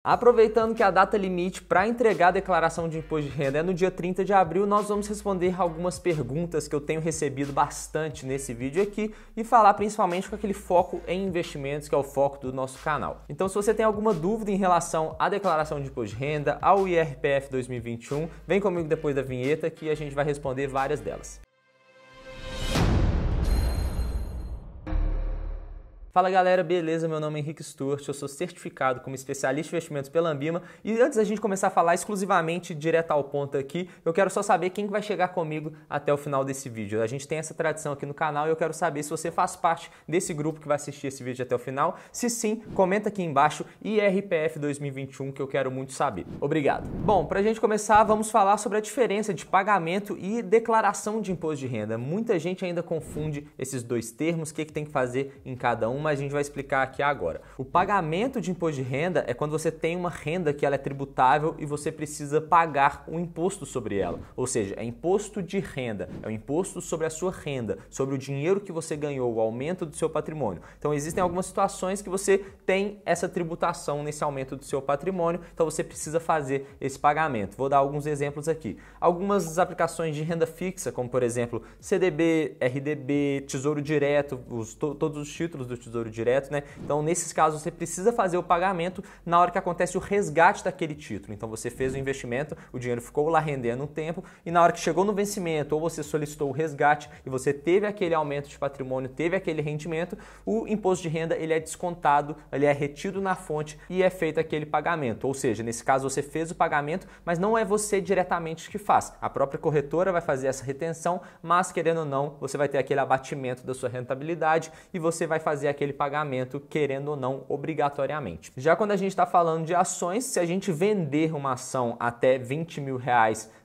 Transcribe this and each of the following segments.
Aproveitando que a data limite para entregar a declaração de imposto de renda é no dia 30 de abril, nós vamos responder algumas perguntas que eu tenho recebido bastante nesse vídeo aqui e falar principalmente com aquele foco em investimentos, que é o foco do nosso canal. Então, se você tem alguma dúvida em relação à declaração de imposto de renda, ao IRPF 2021, vem comigo depois da vinheta que a gente vai responder várias delas. Fala galera, beleza? Meu nome é Henrique Stuart, eu sou certificado como especialista em investimentos pela Ambima e antes da gente começar a falar exclusivamente direto ao ponto aqui, eu quero só saber quem vai chegar comigo até o final desse vídeo. A gente tem essa tradição aqui no canal e eu quero saber se você faz parte desse grupo que vai assistir esse vídeo até o final. Se sim, comenta aqui embaixo IRPF 2021 que eu quero muito saber. Obrigado. Bom, pra gente começar, vamos falar sobre a diferença de pagamento e declaração de imposto de renda. Muita gente ainda confunde esses dois termos, o que tem que fazer em cada um, mas a gente vai explicar aqui agora. O pagamento de imposto de renda é quando você tem uma renda que ela é tributável e você precisa pagar um imposto sobre ela. Ou seja, é imposto de renda, é o imposto sobre a sua renda, sobre o dinheiro que você ganhou, o aumento do seu patrimônio. Então existem algumas situações que você tem essa tributação nesse aumento do seu patrimônio, então você precisa fazer esse pagamento. Vou dar alguns exemplos aqui. Algumas aplicações de renda fixa, como por exemplo CDB, RDB, Tesouro Direto, todos os títulos do Tesouro Direto, né? Então, nesses casos, você precisa fazer o pagamento na hora que acontece o resgate daquele título. Então, você fez o investimento, o dinheiro ficou lá rendendo um tempo e na hora que chegou no vencimento ou você solicitou o resgate e você teve aquele aumento de patrimônio, teve aquele rendimento, o imposto de renda ele é descontado, ele é retido na fonte e é feito aquele pagamento. Ou seja, nesse caso, você fez o pagamento, mas não é você diretamente que faz. A própria corretora vai fazer essa retenção, mas querendo ou não, você vai ter aquele abatimento da sua rentabilidade e você vai fazer aquele pagamento, querendo ou não, obrigatoriamente. Já quando a gente está falando de ações, se a gente vender uma ação até R$20 mil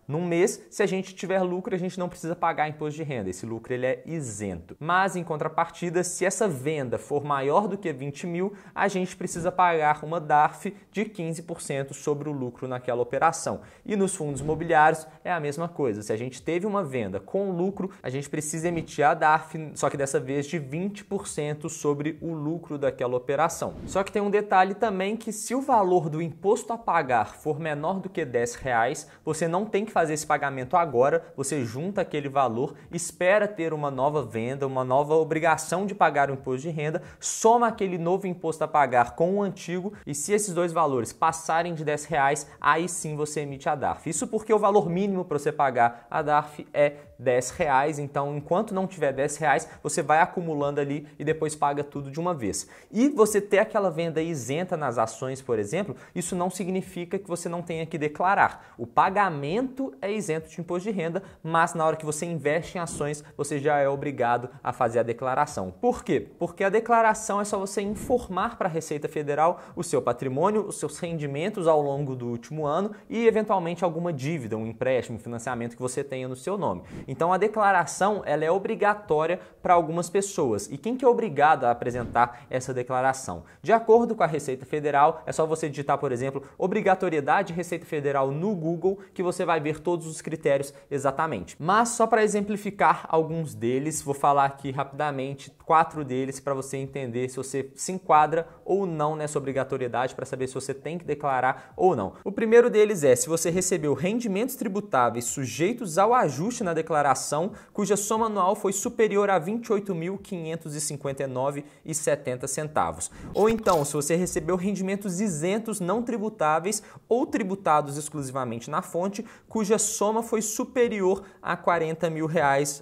num mês, se a gente tiver lucro, a gente não precisa pagar imposto de renda. Esse lucro ele é isento. Mas, em contrapartida, se essa venda for maior do que 20 mil, a gente precisa pagar uma DARF de 15% sobre o lucro naquela operação. E nos fundos imobiliários é a mesma coisa. Se a gente teve uma venda com lucro, a gente precisa emitir a DARF, só que dessa vez de 20% sobre o lucro daquela operação. Só que tem um detalhe também que se o valor do imposto a pagar for menor do que R$10, você não tem que fazer esse pagamento agora, você junta aquele valor, espera ter uma nova venda, uma nova obrigação de pagar o imposto de renda, soma aquele novo imposto a pagar com o antigo e se esses dois valores passarem de R$10, aí sim você emite a DARF. Isso porque o valor mínimo para você pagar a DARF é R$10, então enquanto não tiver R$10, você vai acumulando ali e depois paga tudo de uma vez. E você ter aquela venda isenta nas ações, por exemplo, isso não significa que você não tenha que declarar. O pagamento é isento de imposto de renda, mas na hora que você investe em ações, você já é obrigado a fazer a declaração. Por quê? Porque a declaração é só você informar para a Receita Federal o seu patrimônio, os seus rendimentos ao longo do último ano e eventualmente alguma dívida, um empréstimo, um financiamento que você tenha no seu nome. Então a declaração ela é obrigatória para algumas pessoas. E quem que é obrigado a apresentar essa declaração? De acordo com a Receita Federal, é só você digitar, por exemplo, obrigatoriedade Receita Federal no Google que você vai ver todos os critérios exatamente. Mas só para exemplificar alguns deles, vou falar aqui rapidamente 4 deles para você entender se você se enquadra ou não nessa obrigatoriedade, para saber se você tem que declarar ou não. O primeiro deles é se você recebeu rendimentos tributáveis sujeitos ao ajuste na declaração, cuja soma anual foi superior a R$ 28.559,70. Ou então, se você recebeu rendimentos isentos não tributáveis ou tributados exclusivamente na fonte, cuja soma foi superior a R$ 40 mil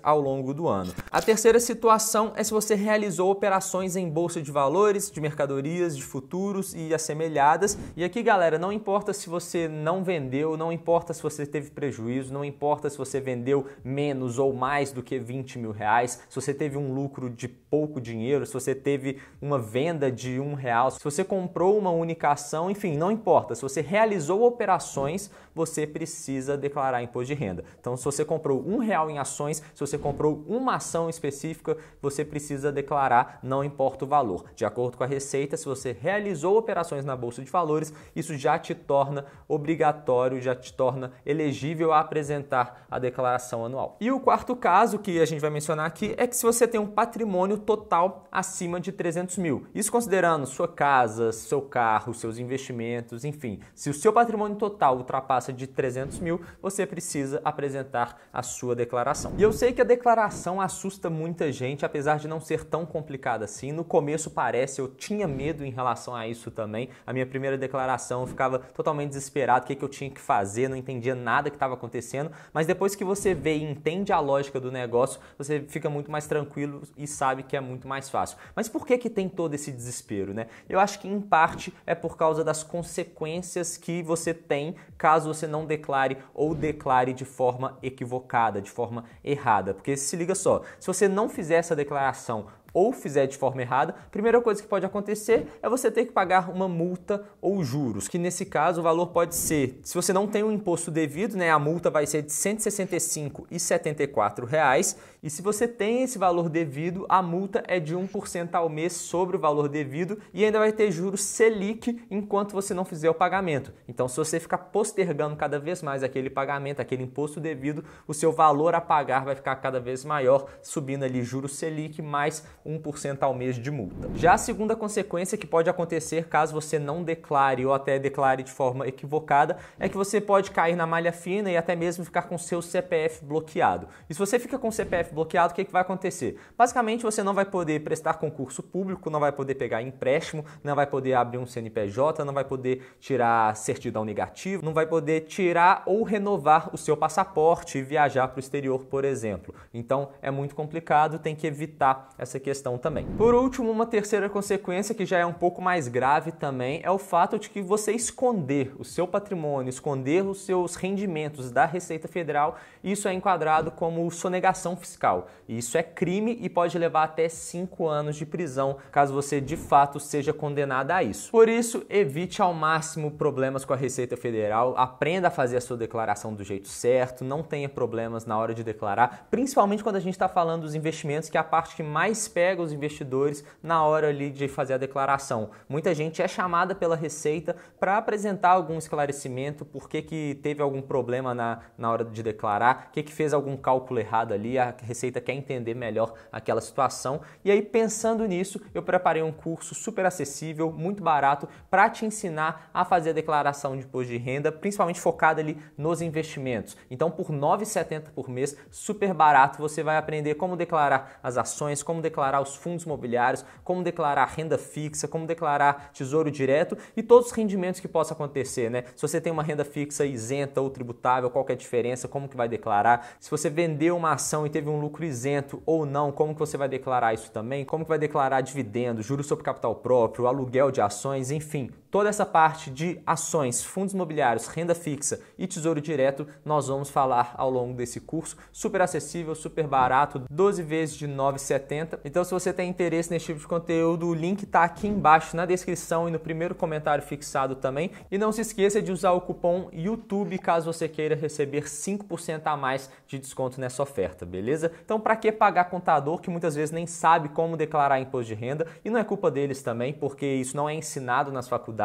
ao longo do ano. A terceira situação é se você realizou operações em bolsa de valores, de mercadorias, de futuros e assemelhadas. E aqui, galera, não importa se você não vendeu, não importa se você teve prejuízo, não importa se você vendeu menos ou mais do que 20 mil reais, se você teve um lucro de pouco dinheiro, se você teve uma venda de R$1, se você comprou uma única ação, enfim, não importa. Se você realizou operações, você precisa declarar imposto de renda. Então, se você comprou R$1 em ações, se você comprou uma ação específica, você precisa precisa declarar, não importa o valor. De acordo com a Receita, se você realizou operações na Bolsa de Valores, isso já te torna obrigatório, já te torna elegível a apresentar a declaração anual. E o quarto caso que a gente vai mencionar aqui é que se você tem um patrimônio total acima de 300 mil, isso considerando sua casa, seu carro, seus investimentos, enfim, se o seu patrimônio total ultrapassa de 300 mil, você precisa apresentar a sua declaração. E eu sei que a declaração assusta muita gente, apesar de não ser tão complicada assim. No começo parece, eu tinha medo em relação a isso também. A minha primeira declaração eu ficava totalmente desesperado, o que eu tinha que fazer, não entendia nada que estava acontecendo, mas depois que você vê e entende a lógica do negócio, você fica muito mais tranquilo e sabe que é muito mais fácil. Mas por que tem todo esse desespero, né? Eu acho que em parte é por causa das consequências que você tem caso você não declare ou declare de forma equivocada, de forma errada. Porque se liga só, se você não fizer essa declaração ou fizer de forma errada, a primeira coisa que pode acontecer é você ter que pagar uma multa ou juros, que nesse caso o valor pode ser, se você não tem o imposto devido, né, a multa vai ser de R$ 165,74, e se você tem esse valor devido, a multa é de 1% ao mês sobre o valor devido e ainda vai ter juros Selic enquanto você não fizer o pagamento. Então, se você ficar postergando cada vez mais aquele pagamento, aquele imposto devido, o seu valor a pagar vai ficar cada vez maior, subindo ali juros Selic mais 1% ao mês de multa. Já a segunda consequência que pode acontecer caso você não declare ou até declare de forma equivocada é que você pode cair na malha fina e até mesmo ficar com seu CPF bloqueado. E se você fica com o CPF bloqueado, o que vai acontecer? Basicamente, você não vai poder prestar concurso público, não vai poder pegar empréstimo, não vai poder abrir um CNPJ, não vai poder tirar certidão negativa, não vai poder tirar ou renovar o seu passaporte e viajar para o exterior, por exemplo. Então, é muito complicado, tem que evitar essa questão também. Por último, uma terceira consequência que já é um pouco mais grave também é o fato de que você esconder o seu patrimônio, esconder os seus rendimentos da Receita Federal, isso é enquadrado como sonegação fiscal. E isso é crime e pode levar até 5 anos de prisão, caso você de fato seja condenado a isso. Por isso, evite ao máximo problemas com a Receita Federal, aprenda a fazer a sua declaração do jeito certo, não tenha problemas na hora de declarar, principalmente quando a gente está falando dos investimentos, que é a parte que mais pega os investidores na hora ali de fazer a declaração. Muita gente é chamada pela Receita para apresentar algum esclarecimento, por que teve algum problema na hora de declarar, que fez algum cálculo errado ali, a Receita quer entender melhor aquela situação. E aí, pensando nisso, eu preparei um curso super acessível, muito barato, para te ensinar a fazer a declaração de imposto de renda, principalmente focado ali nos investimentos. Então, por R$ 9,70 por mês, super barato, você vai aprender como declarar as ações, como declarar os fundos imobiliários, como declarar renda fixa, como declarar tesouro direto e todos os rendimentos que possam acontecer, né? Se você tem uma renda fixa isenta ou tributável, qual que é a diferença, como que vai declarar? Se você vendeu uma ação e teve um lucro isento ou não, como que você vai declarar isso também? Como que vai declarar dividendos, juros sobre capital próprio, aluguel de ações, enfim. Toda essa parte de ações, fundos imobiliários, renda fixa e tesouro direto, nós vamos falar ao longo desse curso. Super acessível, super barato, 12 vezes de R$ 9,70. Então, se você tem interesse nesse tipo de conteúdo, o link está aqui embaixo na descrição e no primeiro comentário fixado também. E não se esqueça de usar o cupom YouTube caso você queira receber 5% a mais de desconto nessa oferta, beleza? Então, para que pagar contador que muitas vezes nem sabe como declarar imposto de renda? E não é culpa deles também, porque isso não é ensinado nas faculdades.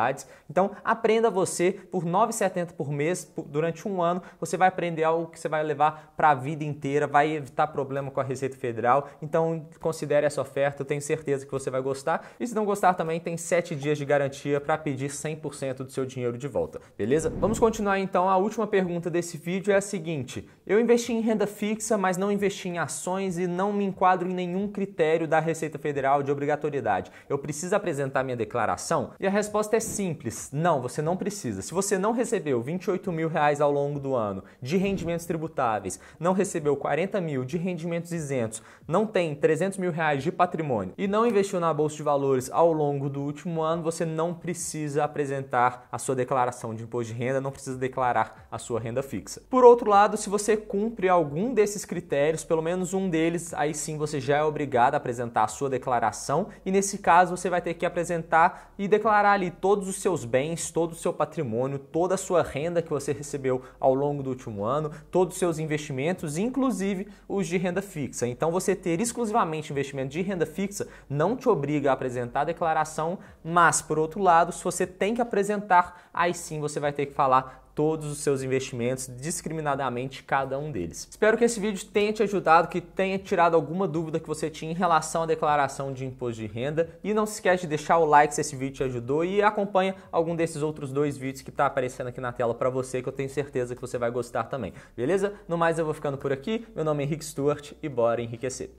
Então, aprenda você por R$ 9,70 por mês, durante um ano, você vai aprender algo que você vai levar para a vida inteira, vai evitar problema com a Receita Federal. Então, considere essa oferta, eu tenho certeza que você vai gostar. E se não gostar também, tem 7 dias de garantia para pedir 100% do seu dinheiro de volta, beleza? Vamos continuar então. A última pergunta desse vídeo é a seguinte: eu investi em renda fixa, mas não investi em ações e não me enquadro em nenhum critério da Receita Federal de obrigatoriedade. Eu preciso apresentar minha declaração? E a resposta é simples: não, você não precisa. Se você não recebeu R$ 28 mil ao longo do ano de rendimentos tributáveis, não recebeu 40 mil de rendimentos isentos, não tem 300 mil de patrimônio e não investiu na Bolsa de Valores ao longo do último ano, você não precisa apresentar a sua declaração de imposto de renda, não precisa declarar a sua renda fixa. Por outro lado, se você cumpre algum desses critérios, pelo menos um deles, aí sim você já é obrigado a apresentar a sua declaração e nesse caso você vai ter que apresentar e declarar ali todos todos os seus bens, todo o seu patrimônio, toda a sua renda que você recebeu ao longo do último ano, todos os seus investimentos, inclusive os de renda fixa. Então, você ter exclusivamente investimento de renda fixa não te obriga a apresentar a declaração, mas, por outro lado, se você tem que apresentar, aí sim você vai ter que falar todos os seus investimentos, discriminadamente cada um deles. Espero que esse vídeo tenha te ajudado, que tenha tirado alguma dúvida que você tinha em relação à declaração de imposto de renda. E não se esquece de deixar o like se esse vídeo te ajudou e acompanha algum desses outros 2 vídeos que está aparecendo aqui na tela para você, que eu tenho certeza que você vai gostar também. Beleza? No mais, eu vou ficando por aqui. Meu nome é Henrique Stuart e bora enriquecer.